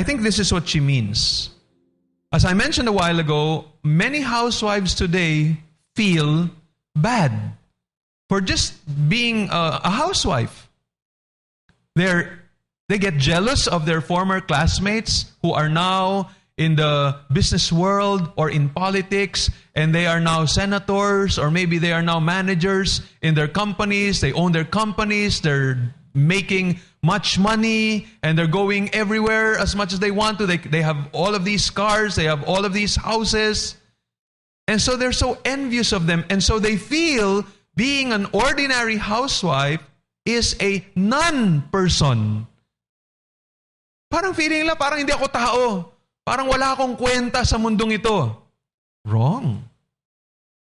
I think this is what she means. As I mentioned a while ago, many housewives today feel bad for just being a housewife. They get jealous of their former classmates who are now in the business world or in politics, and they are now senators, or maybe they are now managers in their companies. They own their companies. They're making much money, and they're going everywhere as much as they want to. They have all of these cars. They have all of these houses. And so they're so envious of them. And so they feel being an ordinary housewife is a non-person. Parang feeling nila, parang hindi ako tao. Parang wala akong kwenta sa mundong ito. Wrong.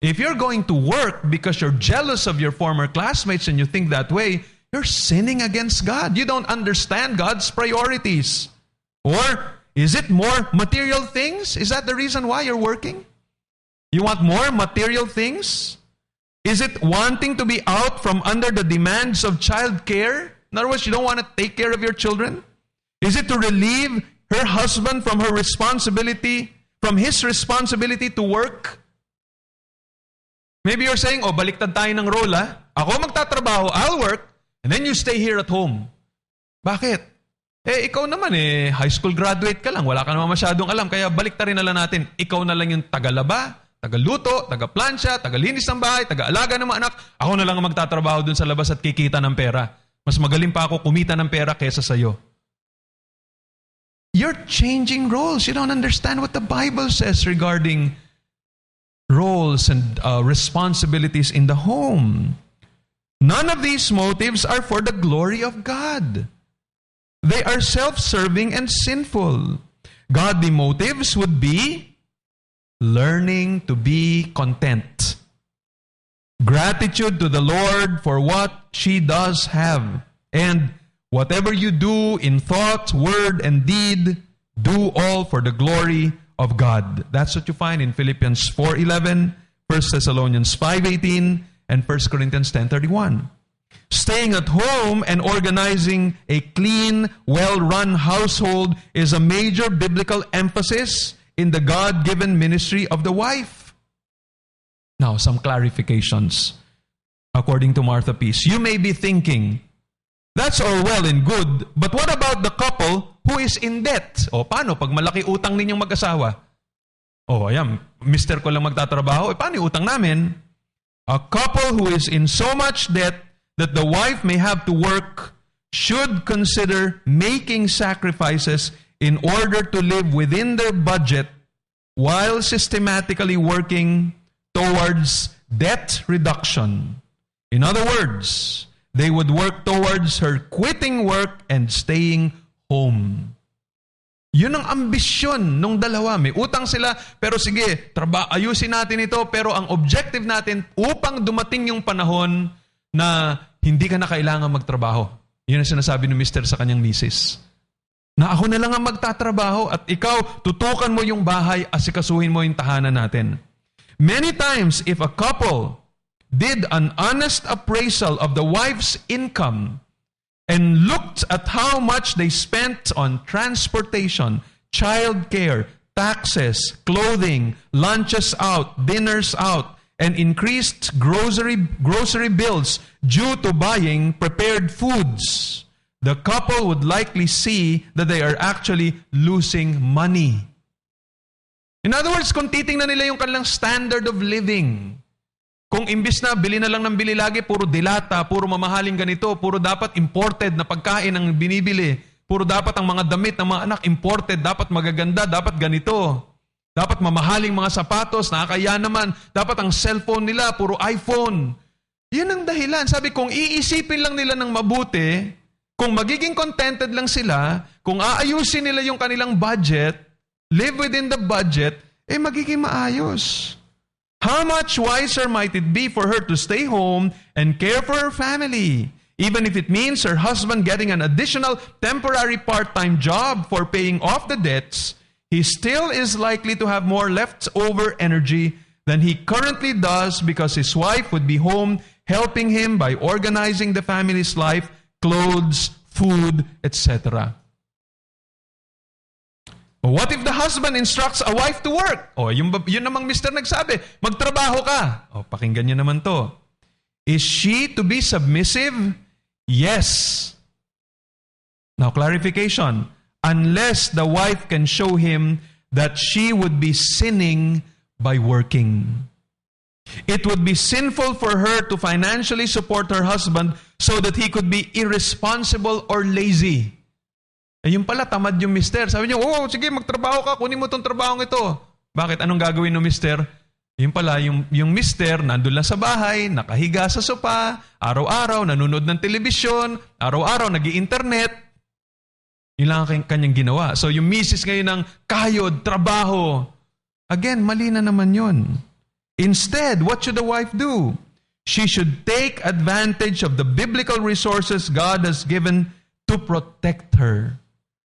If you're going to work because you're jealous of your former classmates and you think that way, you're sinning against God. You don't understand God's priorities. Or is it more material things? Is that the reason why you're working? You want more material things? Is it wanting to be out from under the demands of child care? In other words, you don't want to take care of your children? Is it to relieve her husband from his responsibility to work? Maybe you're saying, baliktad tayo ng role, ha? Ako magtatrabaho, I'll work, and then you stay here at home. Bakit? Ikaw naman high school graduate ka lang, wala ka naman masyadong alam, kaya baliktarin na lang natin. Ikaw na lang yung tagalaba, tagaluto, tagaplansya, tagalinis ng bahay, tagaalaga ng mga anak. Ako na lang ang magtatrabaho dun sa labas at kikita ng pera. Mas magaling pa ako kumita ng pera kesa sa'yo. You're changing roles. You don't understand what the Bible says regarding roles and responsibilities in the home. None of these motives are for the glory of God. They are self-serving and sinful. Godly motives would be learning to be content. Gratitude to the Lord for what she does have. And whatever you do in thought, word, and deed, do all for the glory of God. That's what you find in Philippians 4:11, 1 Thessalonians 5:18, and 1 Corinthians 10:31. Staying at home and organizing a clean, well-run household is a major biblical emphasis in the God-given ministry of the wife. Now, some clarifications. According to Martha Peace, you may be thinking, that's all well and good, but what about the couple who is in debt? Paano pag malaki utang ninyong mag-asawa? Ayan, mister ko lang magtatrabaho. Paano yung utang namin? A couple who is in so much debt that the wife may have to work should consider making sacrifices in order to live within their budget while systematically working towards debt reduction. In other words, they would work towards her quitting work and staying home. Yun ang ambisyon nung dalawa. May utang sila, pero sige, ayusin natin ito, pero ang objective natin upang dumating yung panahon na hindi ka na kailangan magtrabaho. Yun ang sinasabi ni Mr. sa kanyang misis. Na ako na lang ang magtatrabaho at ikaw, tutukan mo yung bahay, asikasuhin mo yung tahanan natin. Many times, if a couple did an honest appraisal of the wife's income and looked at how much they spent on transportation, child care, taxes, clothing, lunches out, dinners out, and increased grocery bills due to buying prepared foods, the couple would likely see that they are actually losing money. In other words, kung titingnan nila yung kanilang standard of living, kung imbis na bili na lang ng bili lagi, puro dilata, puro mamahaling ganito, puro dapat imported na pagkain ang binibili, puro dapat ang mga damit ng mga anak imported, dapat magaganda, dapat ganito, dapat mamahaling mga sapatos, nakakaya naman, dapat ang cellphone nila, puro iPhone. Yun ang dahilan. Sabi, kung iisipin lang nila ng mabuti, kung magiging contented lang sila, kung aayusin nila yung kanilang budget, live within the budget, magiging maayos. How much wiser might it be for her to stay home and care for her family, even if it means her husband getting an additional temporary part-time job for paying off the debts. He still is likely to have more leftover energy than he currently does because his wife would be home helping him by organizing the family's life, clothes, food, etc. What if the husband instructs a wife to work? Yun namang mister nagsabi, magtrabaho ka. Pakinggan niyo naman to. Is she to be submissive? Yes. Now, clarification. Unless the wife can show him that she would be sinning by working. It would be sinful for her to financially support her husband so that he could be irresponsible or lazy. Yung pala, tamad yung mister. Sabi niya, sige, magtrabaho ka, kunin mo tong trabahong ito. Bakit? Anong gagawin ng mister? Yung pala, yung mister, nandun lang sa bahay, nakahiga sa sopa, araw-araw, nanonood ng telebisyon, araw-araw, nag-i-internet. Yun lang ang kanyang ginawa. So yung misis ngayon ng kayod, trabaho. Again, mali na naman yun. Instead, what should the wife do? She should take advantage of the biblical resources God has given to protect her.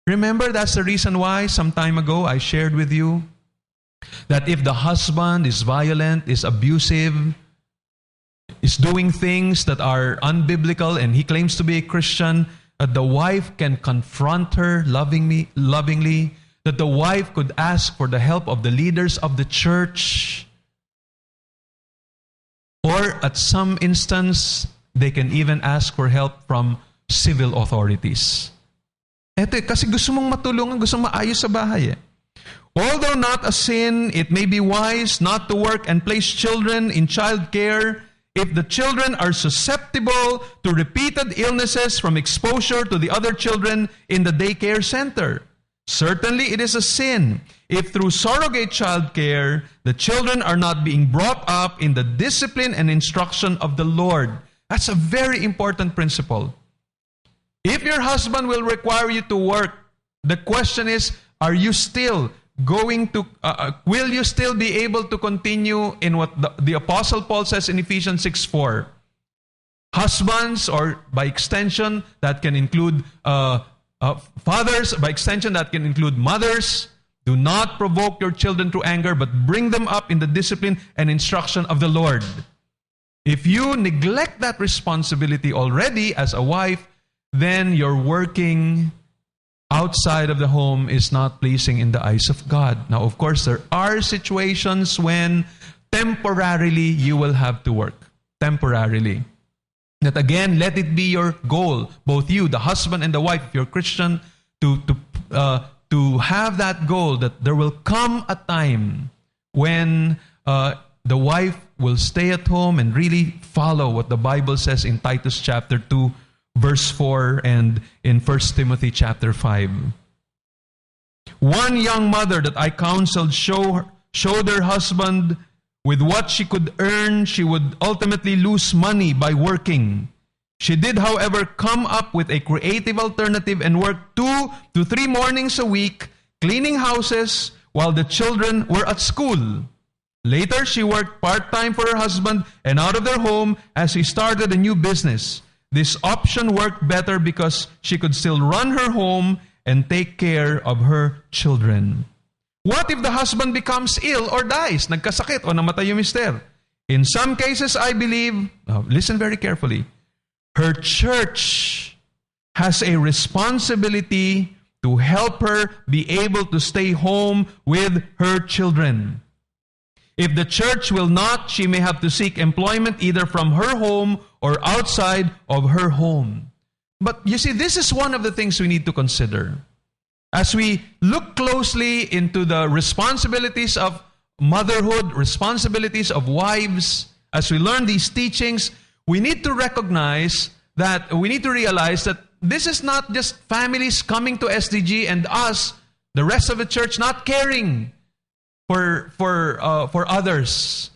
Remember, that's the reason why some time ago I shared with you that if the husband is violent, is abusive, is doing things that are unbiblical, and he claims to be a Christian, that the wife can confront her lovingly, that the wife could ask for the help of the leaders of the church, or at some instance, they can even ask for help from civil authorities. Eto kasi gusto mong matulungan, gusto mong maayos sa bahay. Although not a sin, it may be wise not to work and place children in child care if the children are susceptible to repeated illnesses from exposure to the other children in the daycare center. Certainly, it is a sin if through surrogate child care, the children are not being brought up in the discipline and instruction of the Lord. That's a very important principle. If your husband will require you to work, the question is, are you still will you still be able to continue in what the Apostle Paul says in Ephesians 6:4? Husbands, or by extension, that can include fathers, by extension, that can include mothers, do not provoke your children to anger, but bring them up in the discipline and instruction of the Lord. If you neglect that responsibility already as a wife, then your working outside of the home is not pleasing in the eyes of God. Now, of course, there are situations when temporarily you will have to work. Temporarily. That again, let it be your goal, both you, the husband and the wife, if you're Christian, to have that goal that there will come a time when the wife will stay at home and really follow what the Bible says in Titus chapter 2, verse 4, and in 1 Timothy chapter 5. One young mother that I counseled showed her husband with what she could earn, she would ultimately lose money by working. She did, however, come up with a creative alternative and worked 2 to 3 mornings a week, cleaning houses while the children were at school. Later, she worked part-time for her husband and out of their home as he started a new business. This option worked better because she could still run her home and take care of her children. What if the husband becomes ill or dies? Nagkasakit o namatay yung mister? In some cases, I believe, listen very carefully, her church has a responsibility to help her be able to stay home with her children. If the church will not, she may have to seek employment either from her home or outside of her home. But you see, this is one of the things we need to consider. As we look closely into the responsibilities of motherhood, responsibilities of wives, as we learn these teachings, we need to realize that this is not just families coming to SDG and us, the rest of the church, not caring for others.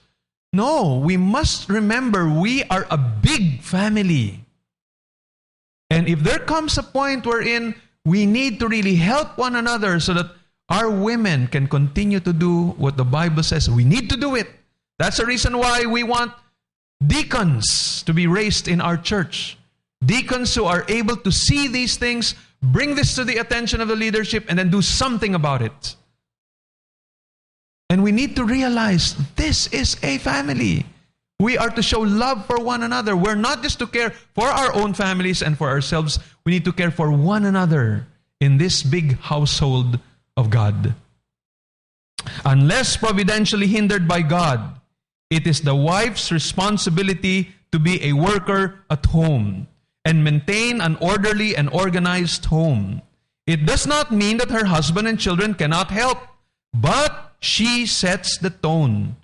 No, we must remember we are a big family. And if there comes a point wherein we need to really help one another so that our women can continue to do what the Bible says, we need to do it. That's the reason why we want deacons to be raised in our church. Deacons who are able to see these things, bring this to the attention of the leadership, and then do something about it. And we need to realize this is a family. We are to show love for one another. We're not just to care for our own families and for ourselves. We need to care for one another in this big household of God. Unless providentially hindered by God, it is the wife's responsibility to be a worker at home and maintain an orderly and organized home. It does not mean that her husband and children cannot help, but she sets the tone.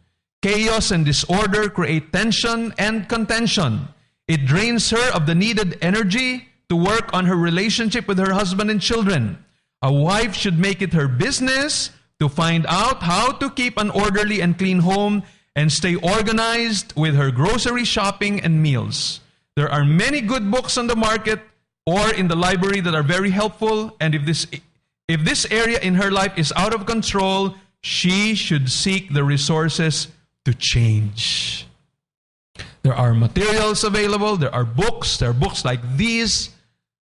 Chaos and disorder create tension and contention. It drains her of the needed energy to work on her relationship with her husband and children. A wife should make it her business to find out how to keep an orderly and clean home and stay organized with her grocery shopping and meals. There are many good books on the market or in the library that are very helpful, and if this area in her life is out of control, she should seek the resources to change. There are materials available. There are books. There are books like these,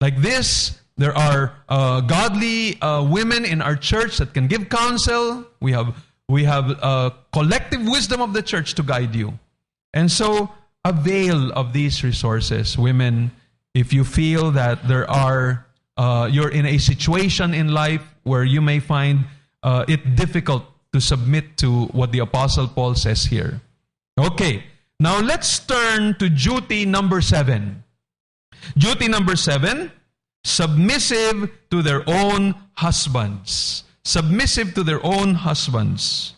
like this. There are godly women in our church that can give counsel. We have collective wisdom of the church to guide you. And so avail of these resources. Women, if you feel that you're in a situation in life where you may find it difficult to submit to what the Apostle Paul says here. Okay, now let's turn to duty number 7. Duty number 7, submissive to their own husbands. Submissive to their own husbands.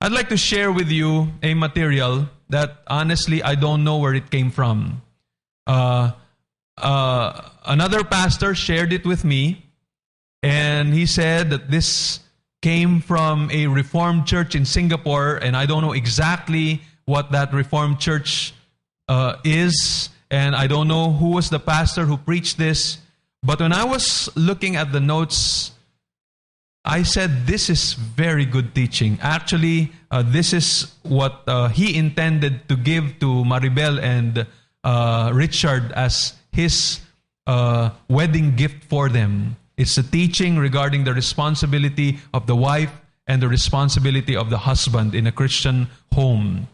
I'd like to share with you a material that honestly I don't know where it came from. Another pastor shared it with me, and he said that this came from a Reformed church in Singapore, and I don't know exactly what that Reformed church is, and I don't know who was the pastor who preached this, but when I was looking at the notes, I said, this is very good teaching. Actually, this is what he intended to give to Maribel and Richard as his wedding gift for them. It's a teaching regarding the responsibility of the wife and the responsibility of the husband in a Christian home.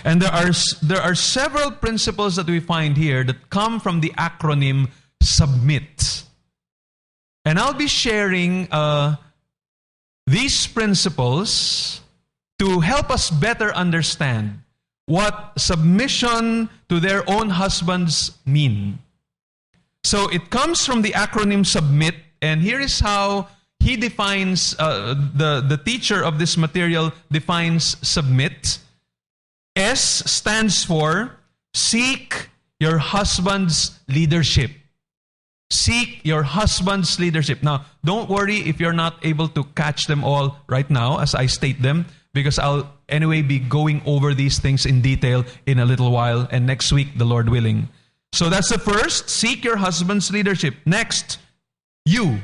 And there are several principles that we find here that come from the acronym SUBMIT. And I'll be sharing these principles to help us better understand what submission to their own husbands mean. So it comes from the acronym SUBMIT, and here is how he defines, the teacher of this material defines SUBMIT. S stands for seek your husband's leadership. Seek your husband's leadership. Now, don't worry if you're not able to catch them all right now as I state them, because I'll anyway be going over these things in detail in a little while, and next week, the Lord willing. So that's the first, seek your husband's leadership. Next, you.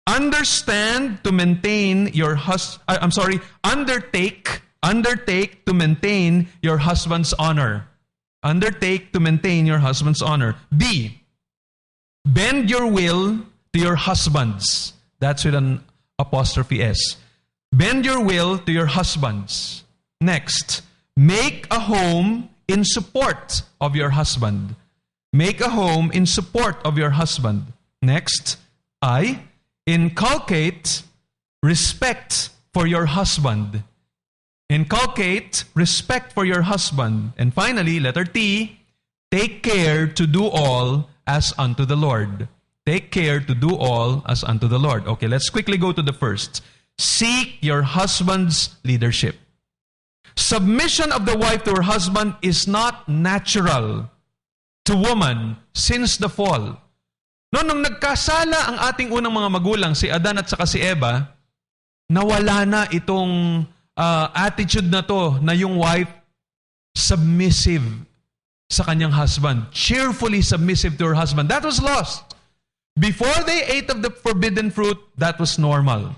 Understand to maintain your undertake to maintain your husband's honor. Undertake to maintain your husband's honor. B, bend your will to your husbands. That's with an apostrophe S. Bend your will to your husbands. Next, make a home in support of your husband. Make a home in support of your husband. Next, I, inculcate respect for your husband. Inculcate respect for your husband. And finally, letter T, take care to do all as unto the Lord. Take care to do all as unto the Lord. Okay, let's quickly go to the first. Seek your husband's leadership. Submission of the wife to her husband is not natural to woman since the fall. Nung nagkasala ang ating unang mga magulang, si Adan at saka si Eva, nawala na itong attitude na to na yung wife submissive sa kanyang husband. Cheerfully submissive to her husband. That was lost. Before they ate of the forbidden fruit, that was normal.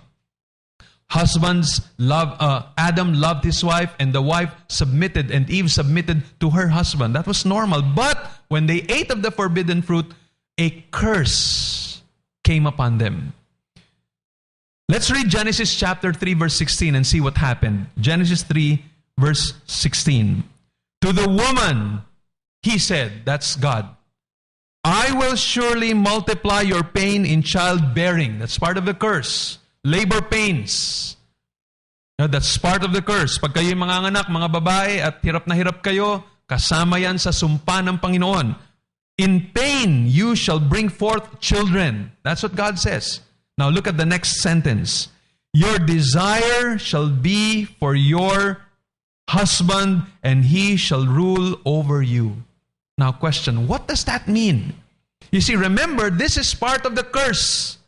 Adam loved his wife, and the wife submitted, and Eve submitted to her husband. That was normal. But when they ate of the forbidden fruit, a curse came upon them. Let's read Genesis chapter 3, verse 16 and see what happened. Genesis 3, verse 16. To the woman, he said, that's God, I will surely multiply your pain in childbearing. That's part of the curse. labor pains. That's part of the curse. Pag kayo'y manganganak, mga babae, at hirap na hirap kayo, kasama yan sa sumpa ng Panginoon. In pain, you shall bring forth children. That's what God says. Now look at the next sentence. Your desire shall be for your husband, and he shall rule over you. Now question, what does that mean? You see, remember, this is part of the curse.